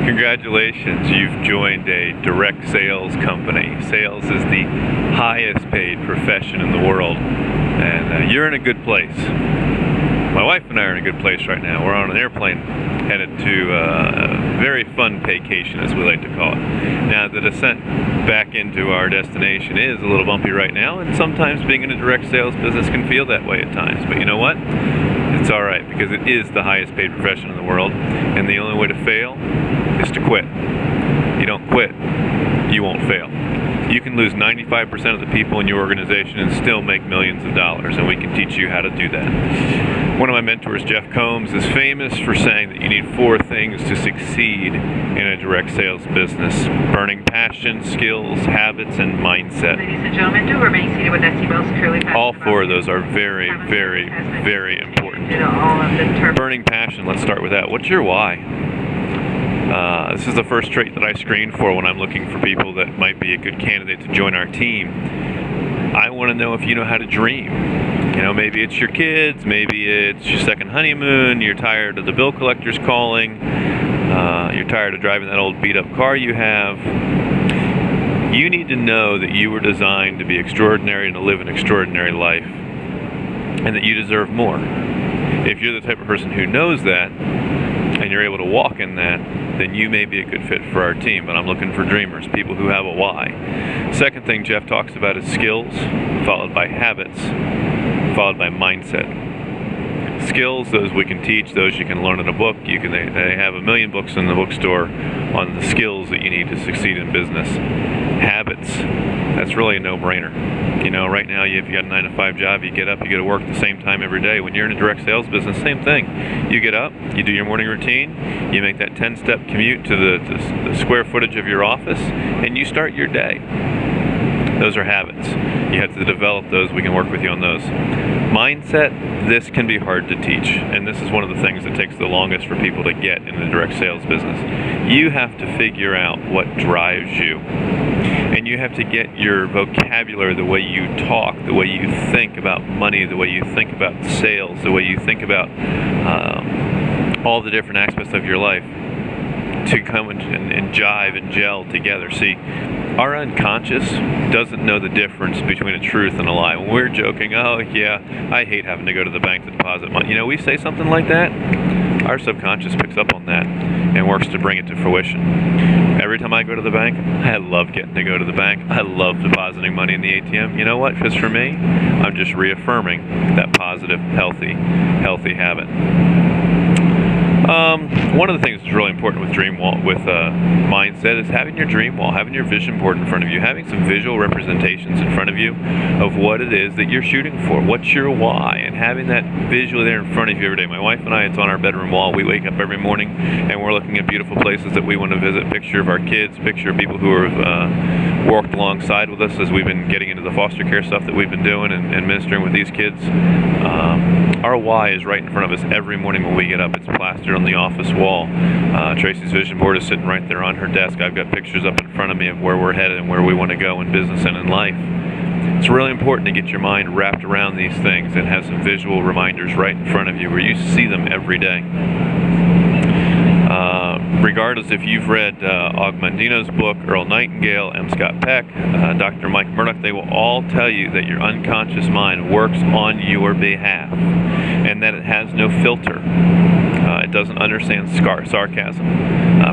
Congratulations, you've joined a direct sales company. Sales is the highest paid profession in the world, and you're in a good place. My wife and I are in a good place right now. We're on an airplane headed to a very fun vacation, as we like to call it. Now, the descent back into our destination is a little bumpy right now, and sometimes being in a direct sales business can feel that way at times. But you know what? It's all right, because it is the highest paid profession in the world, and the only way to fail is to quit. You don't quit, you won't fail. You can lose 95% of the people in your organization and still make millions of dollars, and we can teach you how to do that. One of my mentors, Jeff Combs, is famous for saying that you need 4 things to succeed in a direct sales business: burning passion, skills, habits, and mindset. Ladies and gentlemen, do remain seated with SC belts securely fastened. All 4 of those are very, very, very important. Burning passion, let's start with that. What's your why? This is the first trait that I screen for when I'm looking for people that might be a good candidate to join our team. I want to know if you know how to dream. You know, maybe it's your kids, maybe it's your second honeymoon, you're tired of the bill collectors calling, you're tired of driving that old beat-up car you have. You need to know that you were designed to be extraordinary and to live an extraordinary life, and that you deserve more. If you're the type of person who knows that, and you're able to walk in that, then you may be a good fit for our team. But I'm looking for dreamers, people who have a why. Second thing Jeff talks about is skills, followed by habits, followed by mindset. Skills, those we can teach, those you can learn in a book. They have a million books in the bookstore on the skills that you need to succeed in business. Habits, that's really a no-brainer. You know, right now, if you got a 9-to-5 job, you get up, you go to work at the same time every day. When you're in a direct sales business, same thing. You get up, you do your morning routine, you make that 10-step commute to the square footage of your office, and you start your day. Those are habits. You have to develop those. We can work with you on those. Mindset, this can be hard to teach, and this is one of the things that takes the longest for people to get in the direct sales business. You have to figure out what drives you, and you have to get your vocabulary, the way you talk, the way you think about money, the way you think about sales, the way you think about all the different aspects of your life, to come and jive and gel together. See, our unconscious doesn't know the difference between a truth and a lie. When we're joking, oh yeah, I hate having to go to the bank to deposit money. You know, we say something like that, our subconscious picks up on that and works to bring it to fruition. Every time I go to the bank, I love getting to go to the bank. I love depositing money in the ATM. You know what? Because for me, I'm just reaffirming that positive, healthy habit. One of the things that's really important with mindset is having your dream wall, having your vision board in front of you, having some visual representations in front of you of what it is that you're shooting for. What's your why? And having that visually there in front of you every day. My wife and I, it's on our bedroom wall. We wake up every morning and we're looking at beautiful places that we want to visit. Picture of our kids, picture of people who have worked alongside with us as we've been getting into the foster care stuff that we've been doing and ministering with these kids. Our why is right in front of us every morning when we get up. It's plastered on the office wall. Tracy's vision board is sitting right there on her desk. I've got pictures up in front of me of where we're headed and where we want to go in business and in life. It's really important to get your mind wrapped around these things and have some visual reminders right in front of you where you see them every day. Regardless if you've read Og Mandino's book, Earl Nightingale, M. Scott Peck, Dr. Mike Murdoch, they will all tell you that your unconscious mind works on your behalf and that it has no filter. It doesn't understand sarcasm.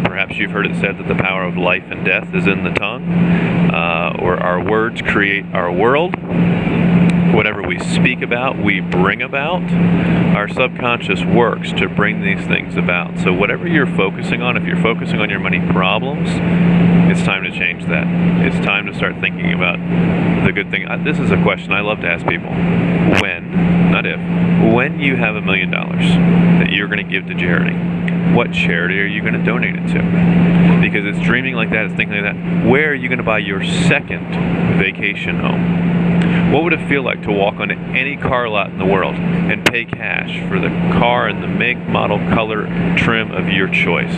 Perhaps you've heard it said that the power of life and death is in the tongue, or our words create our world. Whatever we speak about, we bring about. Our subconscious works to bring these things about. So whatever you're focusing on, if you're focusing on your money problems, it's time to change that. It's time to start thinking about the good thing. This is a question I love to ask people. When, not if, when you have $1 million that you're going to give to charity, what charity are you going to donate it to? Because it's dreaming like that, it's thinking like that. Where are you going to buy your second vacation home? What would it feel like to walk onto any car lot in the world and pay cash for the car and the make, model, color, trim of your choice?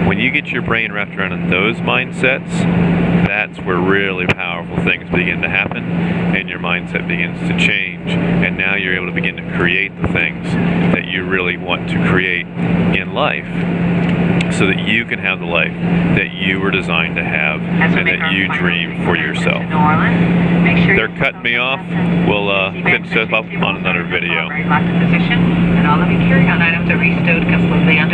When you get your brain wrapped around in those mindsets, that's where really powerful things begin to happen and your mindset begins to change, and now you're able to begin to create the things that you really want to create in life. so that you can have the life that you were designed to have As we and make that our you final dream for descent yourself. to New Orleans, make sure They're cutting me off. We'll finish this up on another video. Locked in position, and all of your carry-on items are restowed completely under